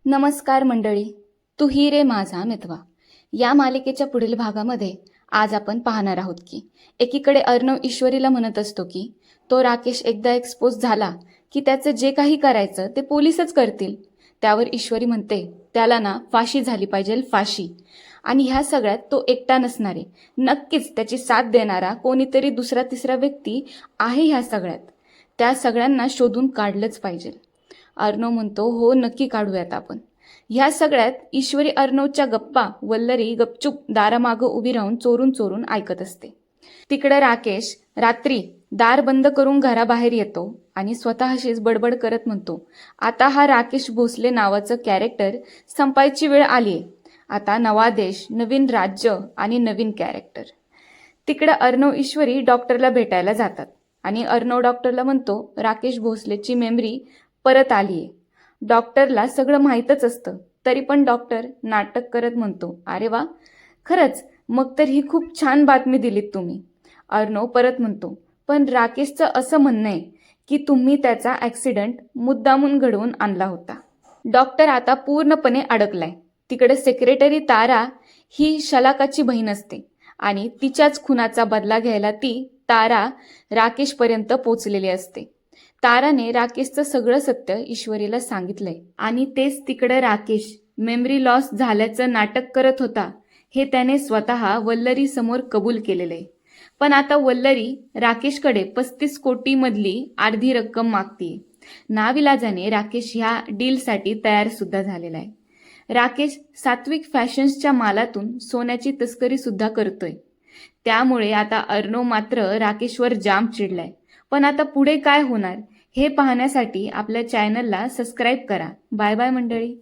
नमस्कार मंडळी, तू ही रे माझा मितवा या मालिकेच्या पुढील भागामध्ये आज आपण पाहणार आहोत की एकीकडे अर्णव ईश्वरीला म्हणत असतो की तो राकेश एकदा एक्सपोज झाला की त्याचं जे काही करायचं ते पोलीसच करतील. त्यावर ईश्वरी म्हणते त्याला ना फाशी झाली पाहिजे, फाशी. आणि ह्या सगळ्यात तो एकटा नसणारे, नक्कीच त्याची साथ देणारा कोणीतरी दुसरा तिसरा व्यक्ती आहे ह्या सगळ्यात. त्या सगळ्यांना शोधून काढलंच पाहिजे. अर्णव म्हणतो हो नक्की काढूयात आपण. ह्या सगळ्यात ईश्वरी अर्णवच्या गप्पा वल्लरी गपचूप दारामागं उभी राहून चोरून चोरून ऐकत असते. तिकडे राकेश रात्री दार बंद करून घराबाहेर येतो आणि स्वतःशीच बडबड करत म्हणतो, आता हा राकेश भोसले नावाचं कॅरेक्टर संपायची वेळ आलीये. आता नवा देश, नवीन राज्य आणि नवीन कॅरेक्टर. तिकडे अर्णव ईश्वरी डॉक्टरला भेटायला जातात आणि अर्णव डॉक्टरला म्हणतो राकेश भोसलेची मेमरी परत आलीये. डॉक्टरला सगळं माहीतच असतं, तरी पण डॉक्टर नाटक करत म्हणतो, अरे वा, खरंच, मग तर ही खूप छान बातमी दिलीत तुम्ही. अर्णव परत म्हणतो, पण राकेशचं असं म्हणणं आहे की तुम्ही त्याचा ॲक्सिडेंट मुद्दामून घडवून आणला होता. डॉक्टर आता पूर्णपणे अडकलाय. तिकडे सेक्रेटरी तारा ही शलाकाची बहीण असते आणि तिच्याच खुनाचा बदला घ्यायला ती तारा राकेशपर्यंत पोचलेली असते. ताराने राकेशचं सगळं सत्य ईश्वरीला सांगितलंय आणि तेच तिकडे राकेश मेमरी लॉस झाल्याचं नाटक करत होता हे त्याने स्वतः वल्लरी समोर कबूल केलेलंय. पण आता वल्लरी राकेशकडे 35 कोटी मधली अर्धी रक्कम मागतीये. नाविलाजाने राकेश ह्या डीलसाठी तयार सुद्धा झालेला आहे. राकेश सात्विक फॅशन्सच्या मालातून सोन्याची तस्करी सुद्धा करतोय. त्यामुळे आता अर्णव मात्र राकेशवर जाम चिडलाय. पण आता पुढे काय होणार हे पाहण्यासाठी आपल्या चॅनलला सबस्क्राईब करा. बाय बाय मंडळी.